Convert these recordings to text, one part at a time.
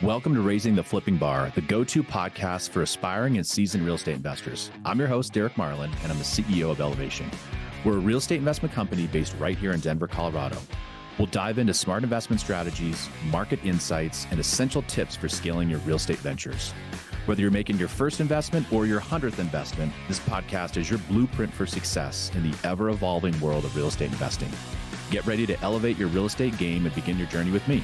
Welcome to Raising the Flipping Bar, the go-to podcast for aspiring and seasoned real estate investors. I'm your host, Derek Marlin, and I'm the CEO of Elevation. We're a real estate investment company based right here in Denver, Colorado. We'll dive into smart investment strategies, market insights, and essential tips for scaling your real estate ventures. Whether you're making your first investment or your 100th investment, this podcast is your blueprint for success in the ever-evolving world of real estate investing. Get ready to elevate your real estate game and begin your journey with me.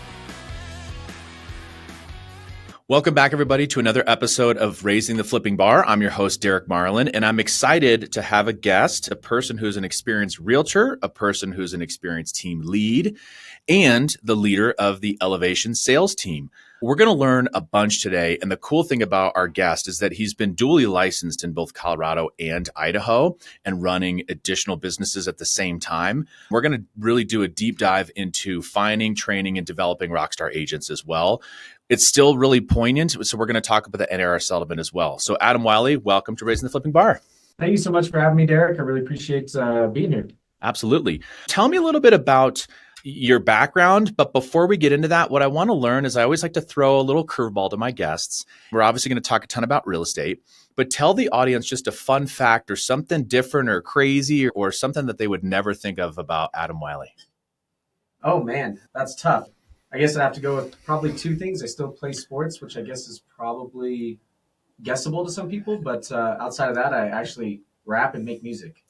Welcome back, everybody, to another episode of Raising the Flipping Bar. I'm your host, Derek Marlin, and I'm excited to have a guest, a person who's an experienced realtor, a person who's an experienced team lead, and the leader of the Elevation sales team. We're going to learn a bunch today, and the cool thing about our guest is that he's been dually licensed in both Colorado and Idaho and running additional businesses at the same time. We're going to really do a deep dive into finding, training, and developing rockstar agents as well. It's still really poignant, so we're going to talk about the NAR element as well. So Adam Wiley, welcome to Raising the Flipping Bar. Thank you so much for having me, Derek. I really appreciate being here. Absolutely. Tell me a little bit about your background, but before we get into that, what I want to learn is I always like to throw a little curveball to my guests. We're obviously going to talk a ton about real estate, but tell the audience just a fun fact or something different or crazy or something that they would never think of about Adam Wiley. Oh man, that's tough. I guess I have to go with probably two things. I still play sports, which I guess is probably guessable to some people, but outside of that, I actually rap and make music.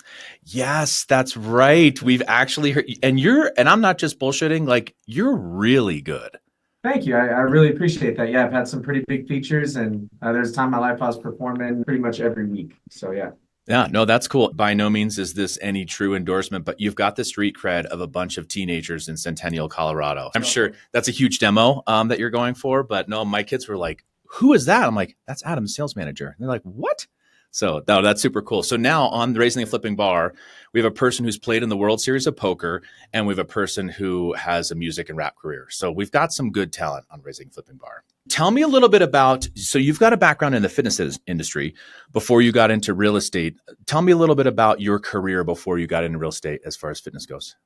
Yes, that's right. We've actually heard, and I'm not just bullshitting, like you're really good. Thank you. I really appreciate that. Yeah, I've had some pretty big features, and there's a time in my life I was performing pretty much every week. So yeah. Yeah, no, that's cool. By no means is this any true endorsement, but you've got the street cred of a bunch of teenagers in Centennial, Colorado. I'm sure that's a huge demo that you're going for, but no, my kids were like, who is that? I'm like, that's Adam's sales manager. And they're like, what? So no, that's super cool. So now on Raising the Flipping Bar, we have a person who's played in the World Series of Poker, and we have a person who has a music and rap career. So we've got some good talent on Raising the Flipping Bar. Tell me a little bit about, so you've got a background in the fitness industry before you got into real estate. Tell me a little bit about your career before you got into real estate as far as fitness goes.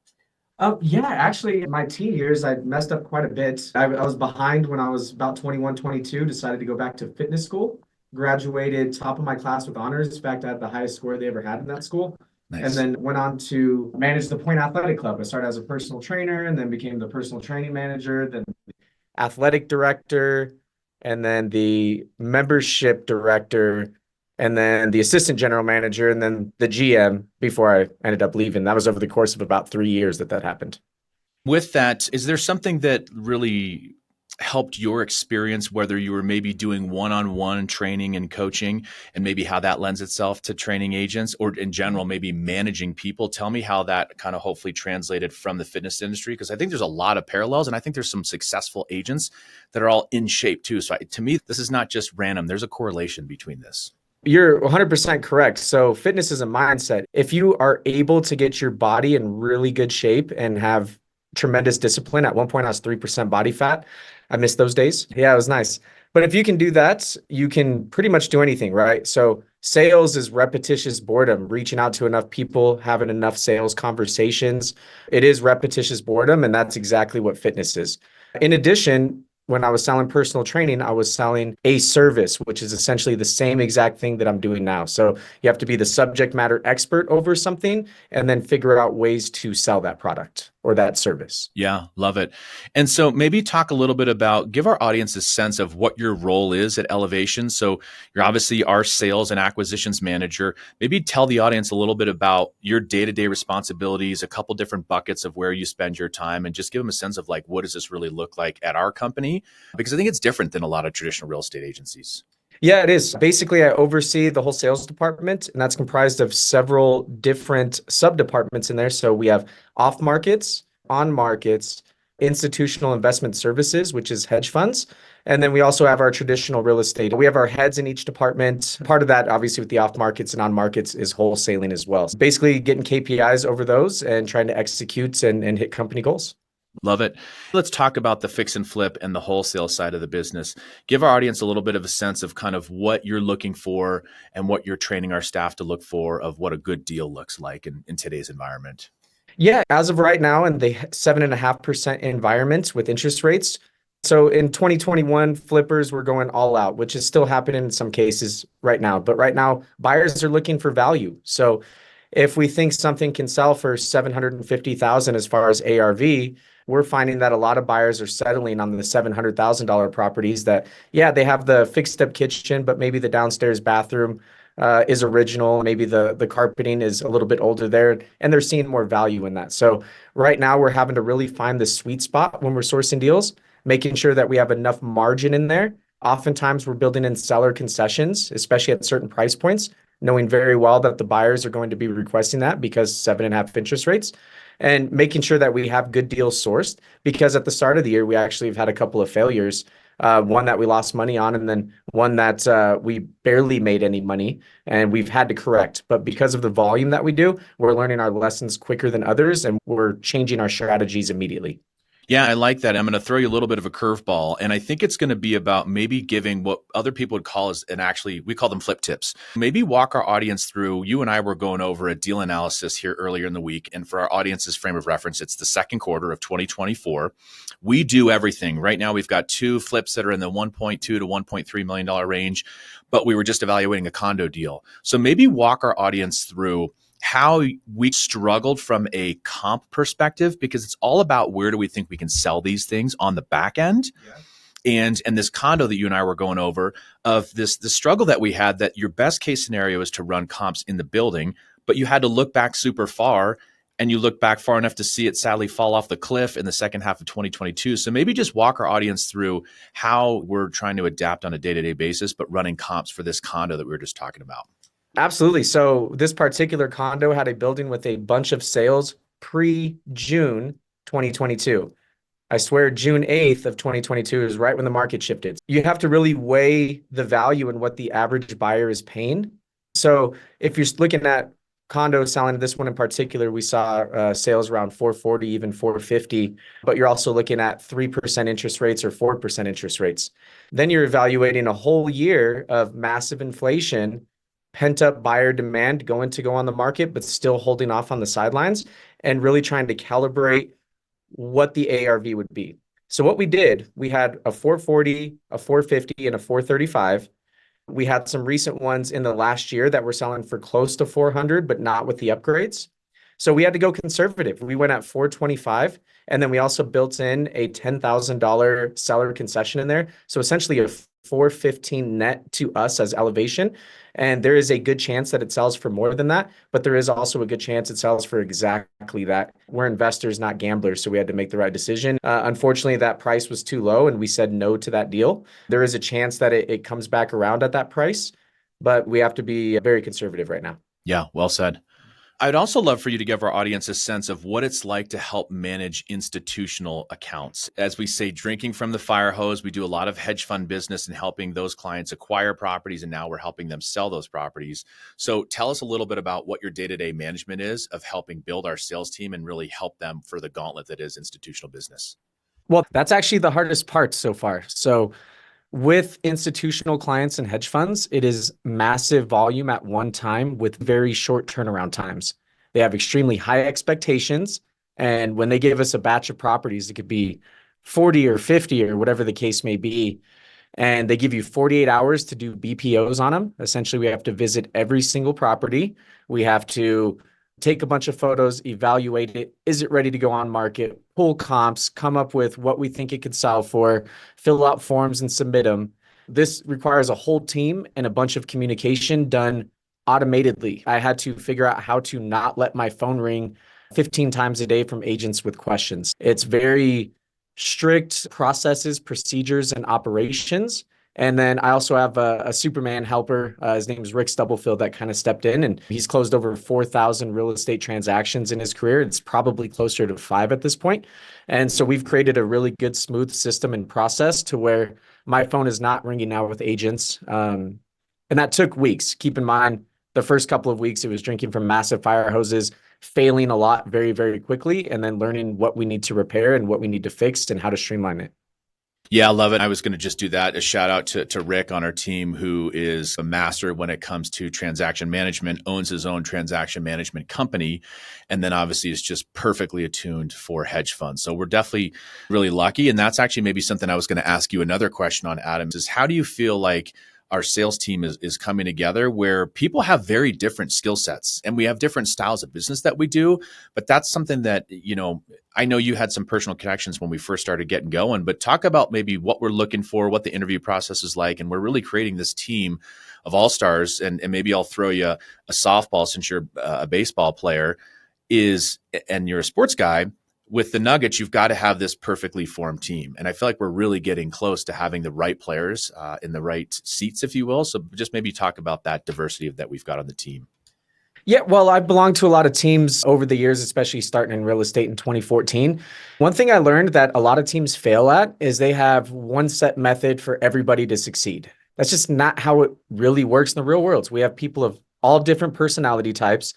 Yeah, actually, in my teen years, I messed up quite a bit. I was behind when I was about 21, 22, decided to go back to fitness school. Graduated top of my class with honors. In fact, I had the highest score they ever had in that school. Nice. And then went on to manage the Point Athletic Club. I started as a personal trainer and then became the personal training manager, then athletic director, and then the membership director, and then the assistant general manager, and then the GM before I ended up leaving. That was over the course of about 3 years that happened. With that, is there something that really helped your experience, whether you were maybe doing one-on-one training and coaching and maybe how that lends itself to training agents or in general, maybe managing people? Tell me how that kind of hopefully translated from the fitness industry, because I think there's a lot of parallels and I think there's some successful agents that are all in shape too. So to me, this is not just random. There's a correlation between this. You're 100% correct. So fitness is a mindset. If you are able to get your body in really good shape and have tremendous discipline, at one point I was 3% body fat. I miss those days. Yeah, it was nice. But if you can do that, you can pretty much do anything, right? So sales is repetitious boredom, reaching out to enough people, having enough sales conversations. It is repetitious boredom, and that's exactly what fitness is. In addition, when I was selling personal training, I was selling a service, which is essentially the same exact thing that I'm doing now. So you have to be the subject matter expert over something and then figure out ways to sell that product or that service. Yeah, love it. And so maybe talk a little bit about, give our audience a sense of what your role is at Elevation. So you're obviously our sales and acquisitions manager. Maybe tell the audience a little bit about your day-to-day responsibilities, a couple different buckets of where you spend your time, and just give them a sense of like, what does this really look like at our company? Because I think it's different than a lot of traditional real estate agencies. Yeah, it is. Basically, I oversee the whole sales department, and that's comprised of several different sub-departments in there. So we have off markets, on markets, institutional investment services, which is hedge funds. And then we also have our traditional real estate. We have our heads in each department. Part of that, obviously, with the off markets and on markets is wholesaling as well. So basically getting KPIs over those and trying to execute and hit company goals. Love it. Let's talk about the fix and flip and the wholesale side of the business. Give our audience a little bit of a sense of kind of what you're looking for and what you're training our staff to look for of what a good deal looks like in today's environment. Yeah, as of right now in the 7.5% environment with interest rates, So in 2021, flippers were going all out, which is still happening in some cases right now. But right now, buyers are looking for value. So if we think something can sell for 750,000 as far as ARV, we're finding that a lot of buyers are settling on the $700,000 properties that, yeah, they have the fixed up kitchen, but maybe the downstairs bathroom is original. Maybe the carpeting is a little bit older there, and they're seeing more value in that. So right now we're having to really find the sweet spot when we're sourcing deals, making sure that we have enough margin in there. Oftentimes we're building in seller concessions, especially at certain price points, knowing very well that the buyers are going to be requesting that because 7.5 interest rates, and making sure that we have good deals sourced. Because at the start of the year, we actually have had a couple of failures. One that we lost money on, and then one that we barely made any money, and we've had to correct. But because of the volume that we do, we're learning our lessons quicker than others, and we're changing our strategies immediately. Yeah, I like that. I'm going to throw you a little bit of a curveball. And I think it's going to be about maybe giving what other people would call we call them flip tips. Maybe walk our audience through. You and I were going over a deal analysis here earlier in the week. And for our audience's frame of reference, it's the second quarter of 2024. We do everything. Right now, we've got 2 flips that are in the $1.2 to $1.3 million range, but we were just evaluating a condo deal. So maybe walk our audience through how we struggled from a comp perspective, because it's all about where do we think we can sell these things on the back end. Yeah. And this condo that you and I were going over, of the struggle that we had, that your best case scenario is to run comps in the building, but you had to look back super far, and you look back far enough to see it sadly fall off the cliff in the second half of 2022. So maybe just walk our audience through how we're trying to adapt on a day-to-day basis, but running comps for this condo that we were just talking about. Absolutely. So this particular condo had a building with a bunch of sales pre-June 2022. I swear June 8th of 2022 is right when the market shifted. You have to really weigh the value and what the average buyer is paying. So if you're looking at condos selling, this one in particular, we saw sales around 440, even 450, but you're also looking at 3% interest rates or 4% interest rates. Then you're evaluating a whole year of massive inflation, pent up buyer demand going to go on the market, but still holding off on the sidelines, and really trying to calibrate what the ARV would be. So what we did, we had a 440, a 450, and a 435. We had some recent ones in the last year that were selling for close to 400, but not with the upgrades. So we had to go conservative. We went at 425, and then we also built in a $10,000 seller concession in there. So essentially a 415 net to us as elevation. And there is a good chance that it sells for more than that, but there is also a good chance it sells for exactly that. We're investors, not gamblers, so we had to make the right decision. Unfortunately, that price was too low, and we said no to that deal. There is a chance that it comes back around at that price, but we have to be very conservative right now. Yeah, well said. I'd also love for you to give our audience a sense of what it's like to help manage institutional accounts. As we say, drinking from the fire hose, we do a lot of hedge fund business and helping those clients acquire properties, and now we're helping them sell those properties. So tell us a little bit about what your day-to-day management is of helping build our sales team and really help them for the gauntlet that is institutional business. Well, that's actually the hardest part so far. So with institutional clients and hedge funds, it is massive volume at one time with very short turnaround times. They have extremely high expectations. And when they give us a batch of properties, it could be 40 or 50 or whatever the case may be. And they give you 48 hours to do BPOs on them. Essentially, we have to visit every single property. We have to take a bunch of photos, evaluate it. Is it ready to go on market? Pull comps, come up with what we think it could sell for, fill out forms and submit them. This requires a whole team and a bunch of communication done automatedly. I had to figure out how to not let my phone ring 15 times a day from agents with questions. It's very strict processes, procedures, and operations. And then I also have a Superman helper. His name is Rick Stubblefield, that kind of stepped in, and he's closed over 4,000 real estate transactions in his career. It's probably closer to 5 at this point. And so we've created a really good, smooth system and process to where my phone is not ringing now with agents. And that took weeks. Keep in mind, the first couple of weeks, it was drinking from massive fire hoses, failing a lot very, very quickly, and then learning what we need to repair and what we need to fix and how to streamline it. Yeah, I love it. I was going to just do that. A shout out to Rick on our team, who is a master when it comes to transaction management, owns his own transaction management company, and then obviously is just perfectly attuned for hedge funds. So we're definitely really lucky. And that's actually maybe something I was going to ask you another question on, Adams, is how do you feel like our sales team is coming together where people have very different skill sets and we have different styles of business that we do, but that's something that, I know you had some personal connections when we first started getting going, but talk about maybe what we're looking for, what the interview process is like. And we're really creating this team of all stars. And maybe I'll throw you a softball since you're a baseball player and you're a sports guy. With the Nuggets, you've got to have this perfectly formed team. And I feel like we're really getting close to having the right players in the right seats, if you will. So just maybe talk about that diversity that we've got on the team. Yeah, well, I've belonged to a lot of teams over the years, especially starting in real estate in 2014. One thing I learned that a lot of teams fail at is they have one set method for everybody to succeed. That's just not how it really works in the real world. We have people of all different personality types,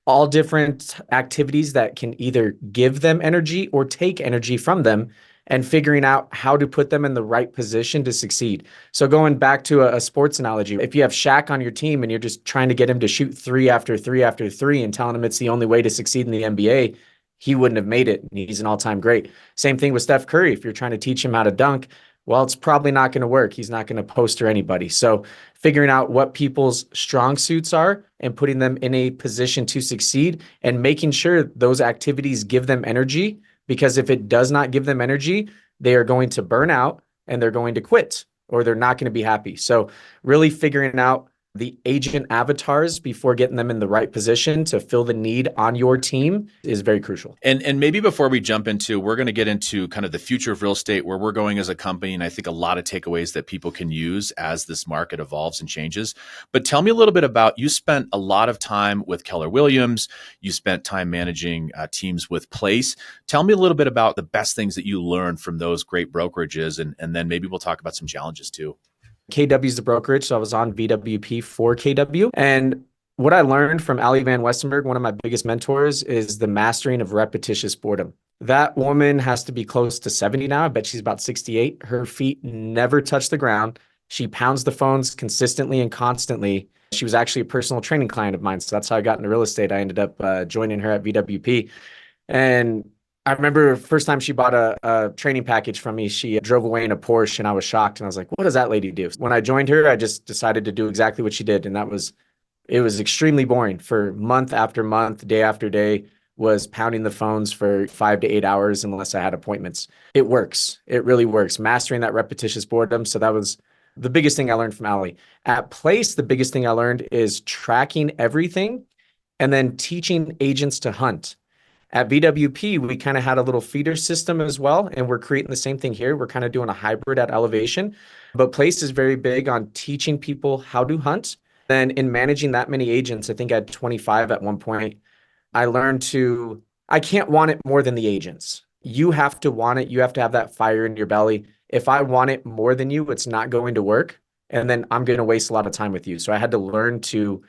all different activities that can either give them energy or take energy from them, and figuring out how to put them in the right position to succeed. So going back to a sports analogy, if you have Shaq on your team and you're just trying to get him to shoot three after three after three and telling him it's the only way to succeed in the NBA, he wouldn't have made it. He's an all-time great. Same thing with Steph Curry. If you're trying to teach him how to dunk, well, it's probably not going to work. He's not going to poster anybody. So figuring out what people's strong suits are and putting them in a position to succeed and making sure those activities give them energy, because if it does not give them energy, they are going to burn out and they're going to quit or they're not going to be happy. So really figuring out the agent avatars before getting them in the right position to fill the need on your team is very crucial. And maybe before we jump into, we're going to get into kind of the future of real estate, where we're going as a company. And I think a lot of takeaways that people can use as this market evolves and changes. But tell me a little bit about, you spent a lot of time with Keller Williams. You spent time managing teams with Place. Tell me a little bit about the best things that you learned from those great brokerages. And then maybe we'll talk about some challenges too. KW is the brokerage, so I was on VWP for KW. And what I learned from Ali Van Westenberg, one of my biggest mentors, is the mastering of repetitious boredom. That woman has to be close to 70 now. I bet she's about 68. Her feet never touch the ground. She pounds the phones consistently and constantly. She was actually a personal training client of mine. So that's how I got into real estate. I ended up joining her at VWP. And I remember first time she bought a training package from me, she drove away in a Porsche and I was shocked. And I was like, what does that lady do? When I joined her, I just decided to do exactly what she did. And it was extremely boring for month after month, day after day, was pounding the phones for 5 to 8 hours unless I had appointments. It works. It really works. Mastering that repetitious boredom. So that was the biggest thing I learned from Ali. At Place, the biggest thing I learned is tracking everything and then teaching agents to hunt. At VWP, we kind of had a little feeder system as well, and we're creating the same thing here. We're kind of doing a hybrid at Elevation, but Place is very big on teaching people how to hunt. Then in managing that many agents, I think I had 25 at one point, I can't want it more than the agents. You have to want it. You have to have that fire in your belly. If I want it more than you, it's not going to work. And then I'm going to waste a lot of time with you. So I had to learn to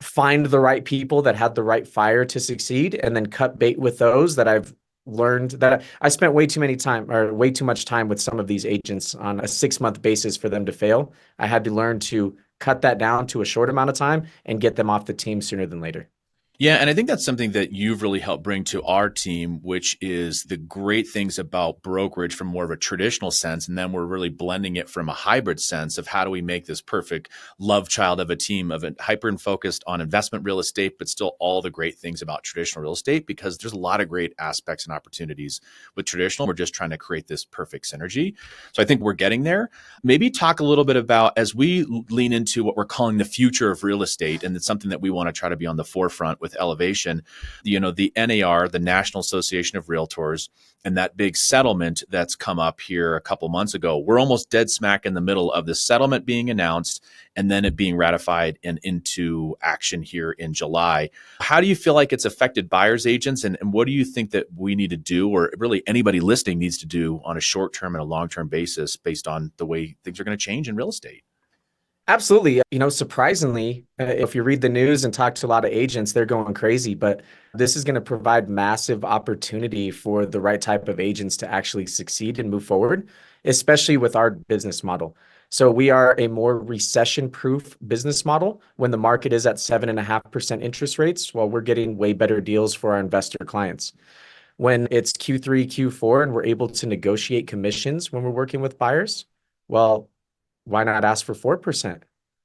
find the right people that had the right fire to succeed and then cut bait with those that I've learned that I spent way too much time with some of these agents on a 6-month basis for them to fail. I had to learn to cut that down to a short amount of time and get them off the team sooner than later. Yeah, and I think that's something that you've really helped bring to our team, which is the great things about brokerage from more of a traditional sense. And then we're really blending it from a hybrid sense of how do we make this perfect love child of a team of it, hyper and focused on investment real estate, but still all the great things about traditional real estate, because there's a lot of great aspects and opportunities with traditional. We're just trying to create this perfect synergy. So I think we're getting there. Maybe talk a little bit about, as we lean into what we're calling the future of real estate, and it's something that we want to try to be on the forefront with Elevation, the NAR, the National Association of Realtors, and that big settlement that's come up here a couple months ago. We're almost dead smack in the middle of the settlement being announced and then it being ratified and into action here in July. How do you feel like it's affected buyers agents, and what do you think that we need to do, or really anybody listening needs to do, on a short-term and a long-term basis based on the way things are going to change in real estate? Absolutely. Surprisingly, if you read the news and talk to a lot of agents, they're going crazy, but this is going to provide massive opportunity for the right type of agents to actually succeed and move forward. especially with our business model. So we are a more recession-proof business model when the market is at 7.5% interest rates, while we're getting way better deals for our investor clients. When it's Q3, Q4, and we're able to negotiate commissions when we're working with buyers, well, why not ask for 4%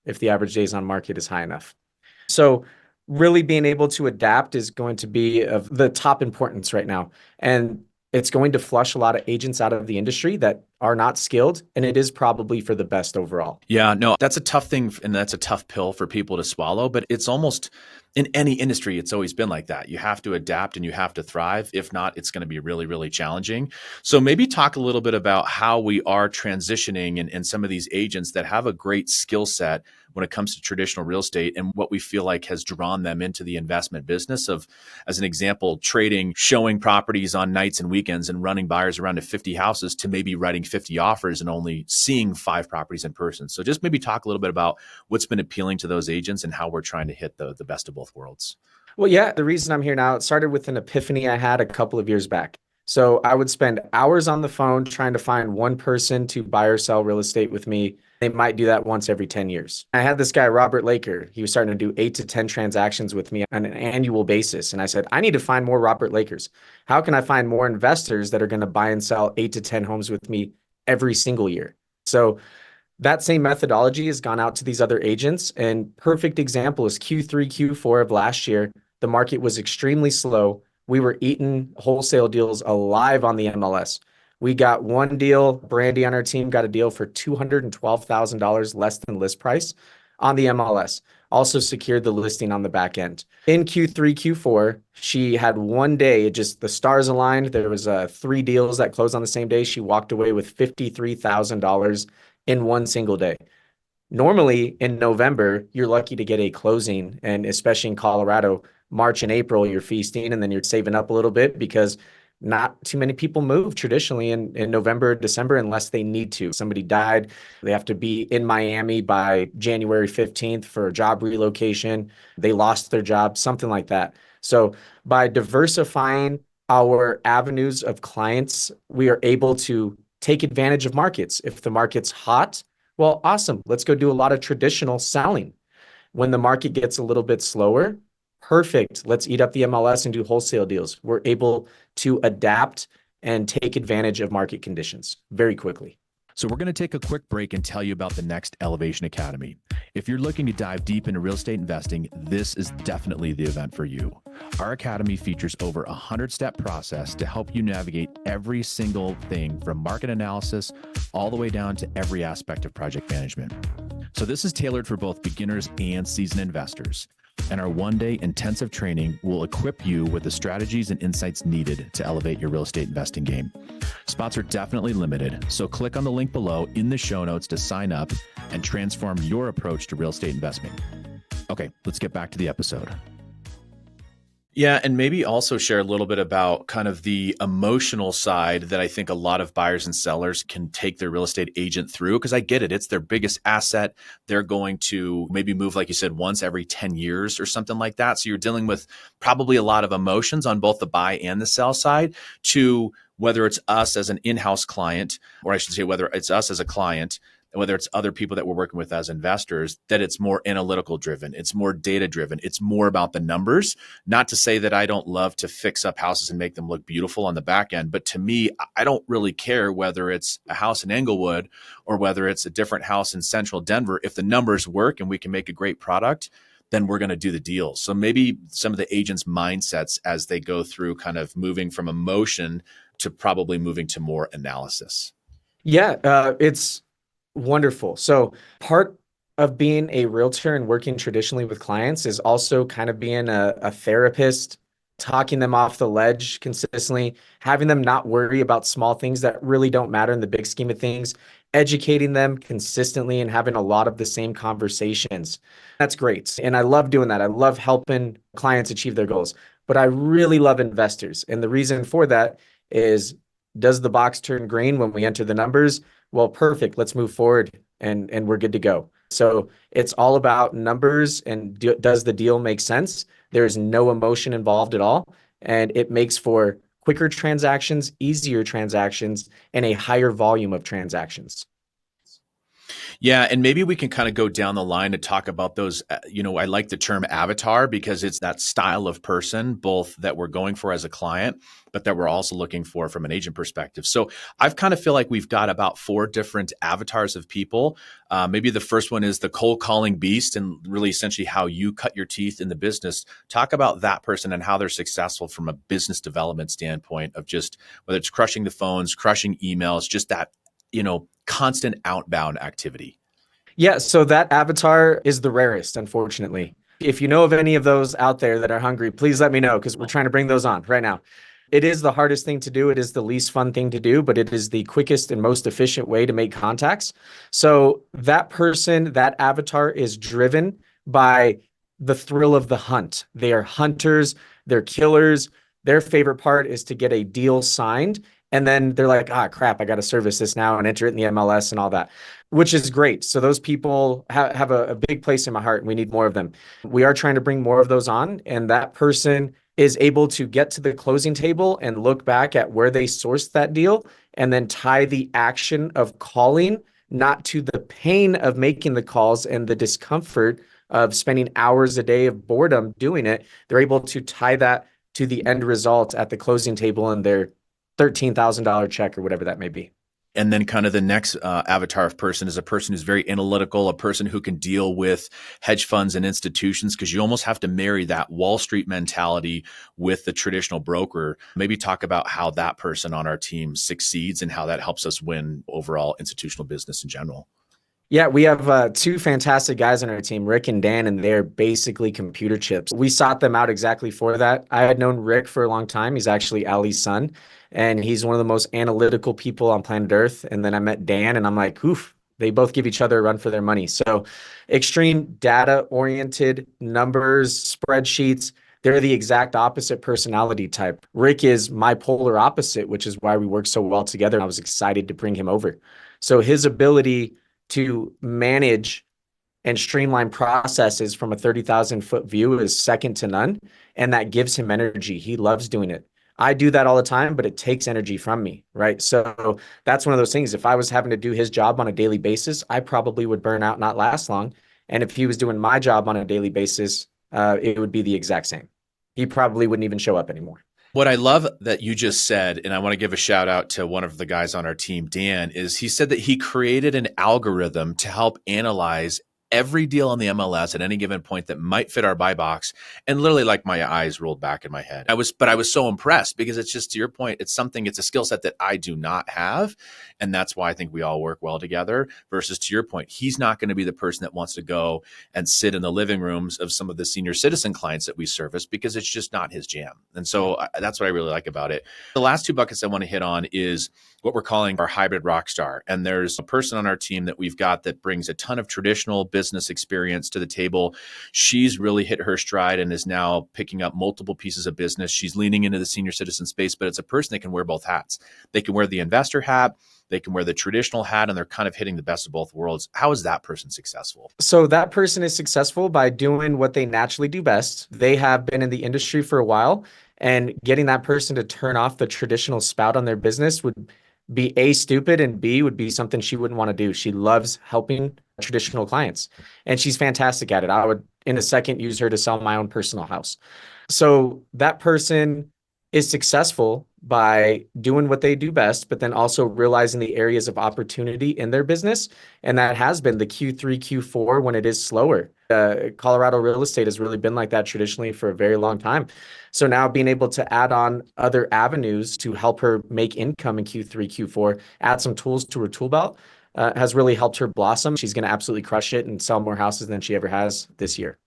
if the average days on market is high enough? So really being able to adapt is going to be of the top importance right now. And it's going to flush a lot of agents out of the industry that are not skilled, and it is probably for the best overall. Yeah, no, that's a tough thing and that's a tough pill for people to swallow, but it's almost in any industry, it's always been like that. You have to adapt and you have to thrive. If not, it's going to be really, really challenging. So maybe talk a little bit about how we are transitioning and some of these agents that have a great skill set when it comes to traditional real estate and what we feel like has drawn them into the investment business of, as an example, trading, showing properties on nights and weekends and running buyers around to 50 houses to maybe writing 50 offers and only seeing 5 properties in person. So just maybe talk a little bit about what's been appealing to those agents and how we're trying to hit the best of both worlds. Well, yeah, the reason I'm here now, it started with an epiphany I had a couple of years back. So I would spend hours on the phone trying to find one person to buy or sell real estate with me. They might do that once every 10 years. I had this guy, Robert Laker. He was starting to do 8 to 10 transactions with me on an annual basis. And I said, I need to find more Robert Lakers. How can I find more investors that are going to buy and sell 8 to 10 homes with me every single year? So that same methodology has gone out to these other agents. And perfect example is Q3, Q4 of last year. The market was extremely slow. We were eating wholesale deals alive on the MLS. We got one deal. Brandy on our team got a deal for $212,000 less than list price on the MLS. Also secured the listing on the back end. In Q3, Q4, she had one day, just the stars aligned. There was 3 deals that closed on the same day. She walked away with $53,000 in one single day. Normally in November, you're lucky to get a closing, and especially in Colorado, March and April, you're feasting and then you're saving up a little bit because not too many people move traditionally in November, December, unless they need to. Somebody died. They have to be in Miami by January 15th for a job relocation. They lost their job, something like that. So by diversifying our avenues of clients, we are able to take advantage of markets. If the market's hot, well, awesome. Let's go do a lot of traditional selling. When the market gets a little bit slower, perfect. Let's eat up the MLS and do wholesale deals. We're able to adapt and take advantage of market conditions very quickly. So we're going to take a quick break and tell you about the next Elevation Academy. If you're looking to dive deep into real estate investing, this is definitely the event for you. Our academy features over a 100-step process to help you navigate every single thing from market analysis all the way down to every aspect of project management. So this is tailored for both beginners and seasoned investors. And our one-day intensive training will equip you with the strategies and insights needed to elevate your real estate investing game. Spots are definitely limited, so click on the link below in the show notes to sign up and transform your approach to real estate investing. Okay, let's get back to the episode. Yeah, and maybe also share a little bit about kind of the emotional side that I think a lot of buyers and sellers can take their real estate agent through, because I get it. It's their biggest asset. They're going to maybe move, like you said, once every 10 years or something like that. So you're dealing with probably a lot of emotions on both the buy and the sell side, to whether it's us as an in-house client, or I should say whether it's us as a client, whether it's other people that we're working with as investors, that it's more analytical driven, it's more data driven, it's more about the numbers. Not to say that I don't love to fix up houses and make them look beautiful on the back end, but to me, I don't really care whether it's a house in Englewood or whether it's a different house in central Denver. If the numbers work and we can make a great product, then we're going to do the deal. So maybe some of the agents' mindsets as they go through kind of moving from emotion to probably moving to more analysis. Yeah, it's wonderful. So part of being a realtor and working traditionally with clients is also kind of being a therapist, talking them off the ledge consistently, having them not worry about small things that really don't matter in the big scheme of things, educating them consistently and having a lot of the same conversations. That's great. And I love doing that. I love helping clients achieve their goals, but I really love investors. And the reason for that is, does the box turn green when we enter the numbers? Well, perfect. Let's move forward and we're good to go. So it's all about numbers and does the deal make sense? There's no emotion involved at all. And it makes for quicker transactions, easier transactions, and a higher volume of transactions. Yeah, and maybe we can kind of go down the line and talk about those. I like the term avatar because it's that style of person, both that we're going for as a client, but that we're also looking for from an agent perspective. So I've kind of feel like we've got about 4 different avatars of people. Maybe the first one is the cold calling beast, and really essentially how you cut your teeth in the business. Talk about that person and how they're successful from a business development standpoint of just whether it's crushing the phones, crushing emails, just that constant outbound activity. Yeah, so that avatar is the rarest, unfortunately. If you know of any of those out there that are hungry, please let me know because we're trying to bring those on right now. It is the hardest thing to do. It is the least fun thing to do, but it is the quickest and most efficient way to make contacts. So that person, that avatar is driven by the thrill of the hunt. They are hunters, they're killers. Their favorite part is to get a deal signed. And then they're like, ah, crap, I got to service this now and enter it in the MLS and all that, which is great. So those people have a big place in my heart, and we need more of them. We are trying to bring more of those on, and that person is able to get to the closing table and look back at where they sourced that deal and then tie the action of calling, not to the pain of making the calls and the discomfort of spending hours a day of boredom doing it. They're able to tie that to the end result at the closing table and their $13,000 check or whatever that may be. And then kind of the next avatar of person is a person who's very analytical, a person who can deal with hedge funds and institutions, because you almost have to marry that Wall Street mentality with the traditional broker. Maybe talk about how that person on our team succeeds and how that helps us win overall institutional business in general. Yeah, we have 2 fantastic guys on our team, Rick and Dan, and they're basically computer chips. We sought them out exactly for that. I had known Rick for a long time. He's actually Ali's son, and he's one of the most analytical people on planet Earth. And then I met Dan, and I'm like, oof, they both give each other a run for their money. So extreme data-oriented numbers, spreadsheets. They're the exact opposite personality type. Rick is my polar opposite, which is why we work so well together. I was excited to bring him over. So his ability to manage and streamline processes from a 30,000-foot view is second to none. And that gives him energy. He loves doing it. I do that all the time, but it takes energy from me, right? So that's one of those things. If I was having to do his job on a daily basis, I probably would burn out, not last long. And if he was doing my job on a daily basis, it would be the exact same. He probably wouldn't even show up anymore. What I love that you just said, and I want to give a shout out to one of the guys on our team, Dan, is he said that he created an algorithm to help analyze every deal on the MLS at any given point that might fit our buy box. And literally, like, my eyes rolled back in my head. I was so impressed because it's just, to your point, it's a skill set that I do not have. And that's why I think we all work well together versus, to your point, he's not going to be the person that wants to go and sit in the living rooms of some of the senior citizen clients that we service because it's just not his jam. And so that's what I really like about it. The last 2 buckets I want to hit on is what we're calling our hybrid rockstar. And there's a person on our team that we've got that brings a ton of traditional business experience to the table. She's really hit her stride and is now picking up multiple pieces of business. She's leaning into the senior citizen space, but it's a person that can wear both hats. They can wear the investor hat, they can wear the traditional hat, and they're kind of hitting the best of both worlds. How is that person successful? So that person is successful by doing what they naturally do best. They have been in the industry for a while, and getting that person to turn off the traditional spout on their business would be A, stupid, and B, would be something she wouldn't want to do. She loves helping traditional clients, and she's fantastic at it. I would, in a second, use her to sell my own personal house. So that person is successful by doing what they do best, but then also realizing the areas of opportunity in their business. And that has been the Q3, Q4 when it is slower. Colorado real estate has really been like that traditionally for a very long time. So now being able to add on other avenues to help her make income in Q3, Q4, add some tools to her tool belt, has really helped her blossom. She's going to absolutely crush it and sell more houses than she ever has this year.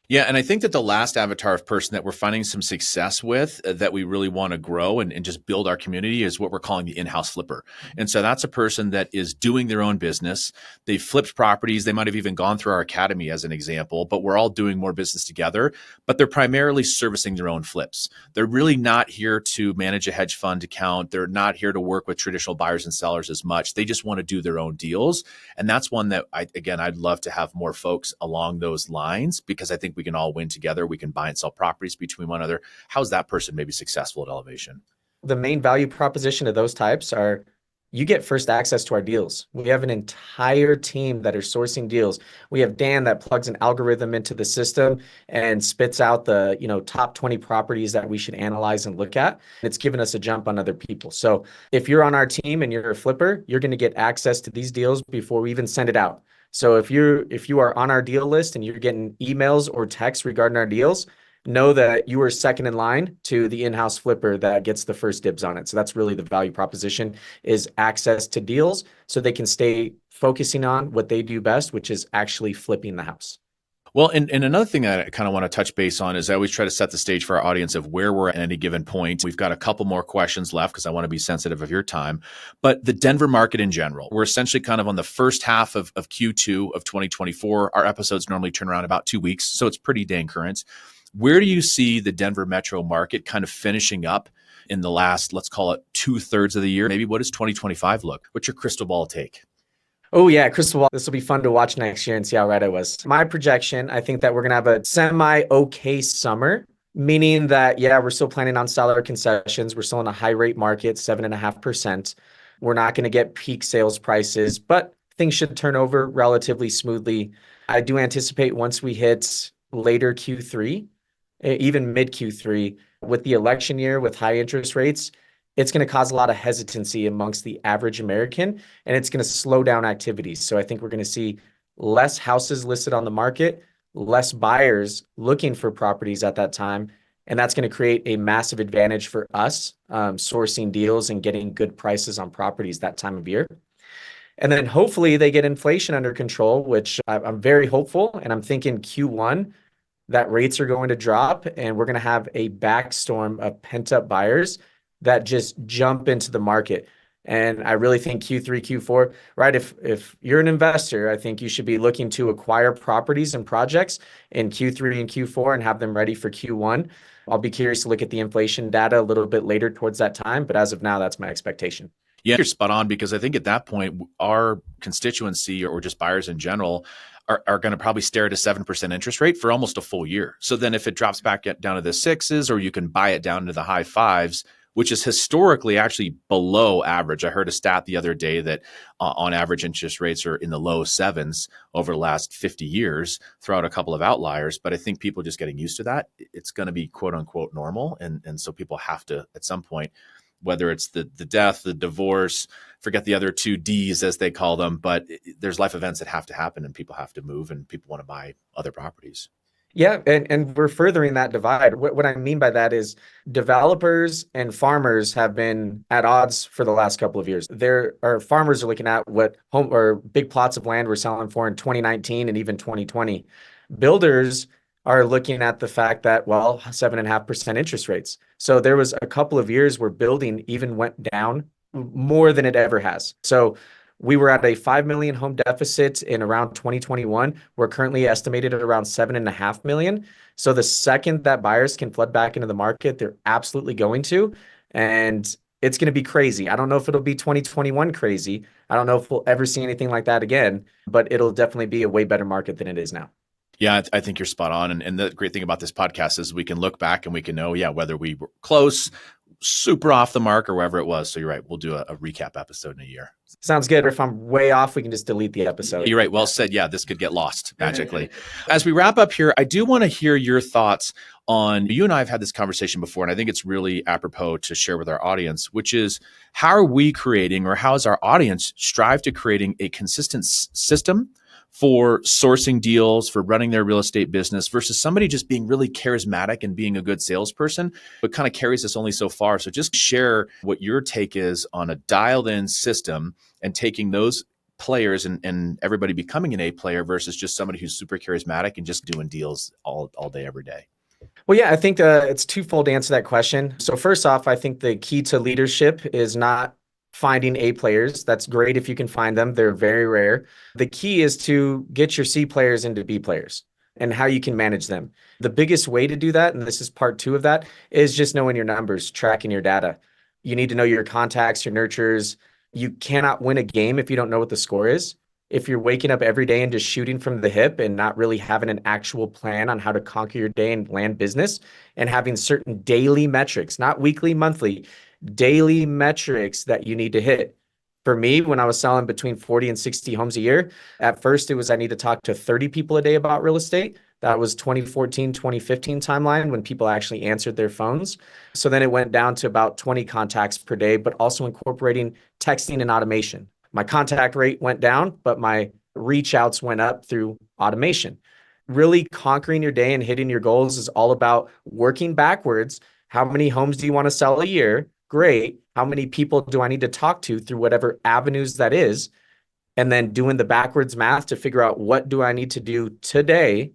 Yeah, and I think that the last avatar of person that we're finding some success with that we really want to grow and just build our community is what we're calling the in-house flipper. And so that's a person that is doing their own business. They've flipped properties. They might have even gone through our academy as an example, but we're all doing more business together. But they're primarily servicing their own flips. They're really not here to manage a hedge fund account. They're not here to work with traditional buyers and sellers as much. They just want to do their own deals. And that's one that, I'd love to have more folks along those lines because I think we can all win together. We can buy and sell properties between one another. How's that person maybe successful at elevation? The main value proposition of those types are you get first access to our deals. We have an entire team that are sourcing deals. We have Dan that plugs an algorithm into the system and spits out the, top 20 properties that we should analyze and look at. It's given us a jump on other people. So if you're on our team and you're a flipper, you're going to get access to these deals before we even send it out. So if you are on our deal list and you're getting emails or texts regarding our deals, know that you are second in line to the in-house flipper that gets the first dibs on it. So that's really the value proposition, is access to deals so they can stay focusing on what they do best, which is actually flipping the house. Well, and another thing that I kind of want to touch base on is I always try to set the stage for our audience of where we're at any given point. We've got a couple more questions left because I want to be sensitive of your time. But the Denver market in general, we're essentially kind of on the first half of Q2 of 2024. Our episodes normally turn around about 2 weeks, so it's pretty dang current. Where do you see the Denver metro market kind of finishing up in the last, let's call it 2/3 of the year? Maybe what does 2025 look? What's your crystal ball take? Oh yeah, crystal ball. This will be fun to watch next year and see how right I was. My projection, I think that we're going to have a semi-okay summer, meaning that, yeah, we're still planning on seller concessions. We're still in a high rate market, 7.5%. We're not going to get peak sales prices, but things should turn over relatively smoothly. I do anticipate once we hit later Q3, even mid Q3, with the election year, with high interest rates, it's going to cause a lot of hesitancy amongst the average American, and it's going to slow down activities. So I think we're going to see less houses listed on the market, less buyers looking for properties at that time. And that's going to create a massive advantage for us sourcing deals and getting good prices on properties that time of year. And then hopefully they get inflation under control, which I'm very hopeful. And I'm thinking Q1, that rates are going to drop and we're going to have a backstorm of pent-up buyers that just jump into the market. And I really think Q3, Q4, right? If you're an investor, I think you should be looking to acquire properties and projects in Q3 and Q4 and have them ready for Q1. I'll be curious to look at the inflation data a little bit later towards that time. But as of now, that's my expectation. Yeah, you're spot on, because I think at that point, our constituency or just buyers in general are going to probably stare at a 7% interest rate for almost a full year. So then if it drops back down to the sixes, or you can buy it down to the high fives, which is historically actually below average. I heard a stat the other day that on average interest rates are in the low sevens over the last 50 years, throughout a couple of outliers. But I think people are just getting used to that. It's going to be quote unquote normal. And so people have to, at some point, whether it's the death, the divorce, forget the other two Ds as they call them, but there's life events that have to happen and people have to move and people want to buy other properties. Yeah, and we're furthering that divide. What I mean by that is developers and farmers have been at odds for the last couple of years. Farmers are looking at what home or big plots of land were selling for in 2019 and even 2020. Builders are looking at the fact that, well, 7.5% interest rates. So there was a couple of years where building even went down more than it ever has. So we were at a 5 million home deficit in around 2021. We're currently estimated at around 7.5 million. So the second that buyers can flood back into the market, they're absolutely going to. And it's going to be crazy. I don't know if it'll be 2021 crazy. I don't know if we'll ever see anything like that again, but it'll definitely be a way better market than it is now. Yeah, I think you're spot on. And the great thing about this podcast is we can look back and we can know, whether we were close, super off the mark, or wherever it was. So you're right. We'll do a recap episode in a year. Sounds good. Or if I'm way off, we can just delete the episode. You're right. Well said. Yeah, this could get lost magically. As we wrap up here, I do want to hear your thoughts on, you and I have had this conversation before, and I think it's really apropos to share with our audience, which is how are we creating, or how is our audience strive to creating a consistent system for sourcing deals, for running their real estate business, versus somebody just being really charismatic and being a good salesperson, but kind of carries us only so far. So just share what your take is on a dialed in system and taking those players and everybody becoming an A player versus just somebody who's super charismatic and just doing deals all day, every day. Well, yeah, I think it's twofold to answer that question. So first off, I think the key to leadership is not finding A players. That's great if you can find them. They're very rare. The key is to get your C players into B players and how you can manage them. The biggest way to do that, and this is part 2 of that, is just knowing your numbers, tracking your data. You need to know your contacts, your nurtures. You cannot win a game if you don't know what the score is. If you're waking up every day and just shooting from the hip and not really having an actual plan on how to conquer your day and land business, and having certain daily metrics, not weekly, monthly, daily metrics that you need to hit. For me, when I was selling between 40 and 60 homes a year, at first it was I need to talk to 30 people a day about real estate. That was 2014, 2015 timeline when people actually answered their phones. So then it went down to about 20 contacts per day, but also incorporating texting and automation. My contact rate went down, but my reach outs went up through automation. Really conquering your day and hitting your goals is all about working backwards. How many homes do you want to sell a year? Great. How many people do I need to talk to through whatever avenues that is? And then doing the backwards math to figure out what do I need to do today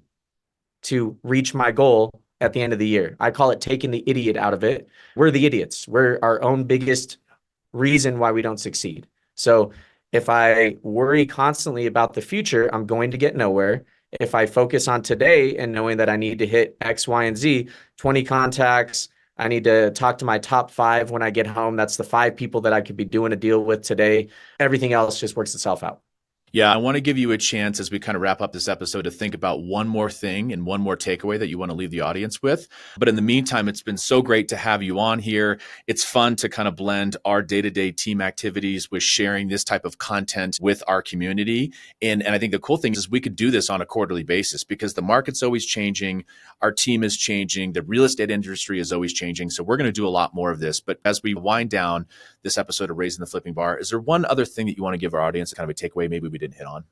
to reach my goal at the end of the year. I call it taking the idiot out of it. We're the idiots. We're our own biggest reason why we don't succeed. So if I worry constantly about the future, I'm going to get nowhere. If I focus on today and knowing that I need to hit X, Y, and Z, 20 contacts, I need to talk to my top 5 when I get home. That's the 5 people that I could be doing a deal with today. Everything else just works itself out. Yeah, I want to give you a chance as we kind of wrap up this episode to think about one more thing and one more takeaway that you want to leave the audience with. But in the meantime, it's been so great to have you on here. It's fun to kind of blend our day-to-day team activities with sharing this type of content with our community. And I think the cool thing is we could do this on a quarterly basis because the market's always changing. Our team is changing. The real estate industry is always changing. So we're going to do a lot more of this. But as we wind down this episode of Raising the Flipping Bar, is there one other thing that you want to give our audience, kind of a takeaway maybe we didn't hit on?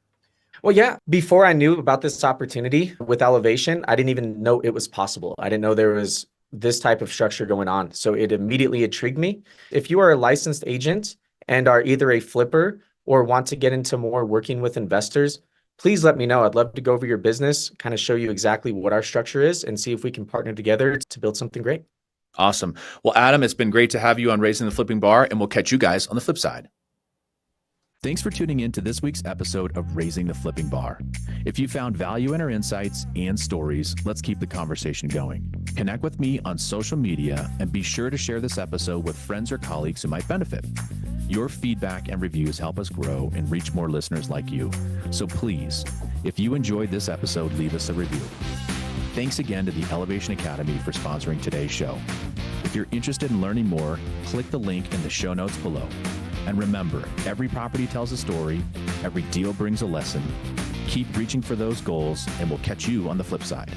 Well, yeah, before I knew about this opportunity with Elevation, I didn't even know it was possible. I didn't know there was this type of structure going on. So it immediately intrigued me. If you are a licensed agent and are either a flipper or want to get into more working with investors, please let me know. I'd love to go over your business, kind of show you exactly what our structure is and see if we can partner together to build something great. Awesome. Well, Adam, it's been great to have you on Raising the Flipping Bar, and we'll catch you guys on the flip side. Thanks for tuning in to this week's episode of Raising the Flipping Bar. If you found value in our insights and stories, let's keep the conversation going. Connect with me on social media and be sure to share this episode with friends or colleagues who might benefit. Your feedback and reviews help us grow and reach more listeners like you. So please, if you enjoyed this episode, leave us a review. Thanks again to the Elevation Academy for sponsoring today's show. If you're interested in learning more, click the link in the show notes below. And remember, every property tells a story, every deal brings a lesson. Keep reaching for those goals, and we'll catch you on the flip side.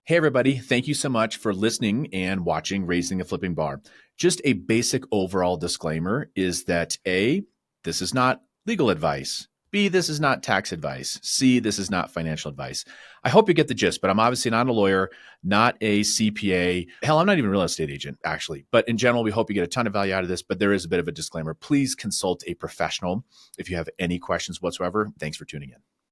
Hey, everybody. Thank you so much for listening and watching Raising the Flipping Bar. Just a basic overall disclaimer is that A, this is not legal advice. B, this is not tax advice. C, this is not financial advice. I hope you get the gist, but I'm obviously not a lawyer, not a CPA. Hell, I'm not even a real estate agent, actually. But in general, we hope you get a ton of value out of this, but there is a bit of a disclaimer. Please consult a professional if you have any questions whatsoever. Thanks for tuning in.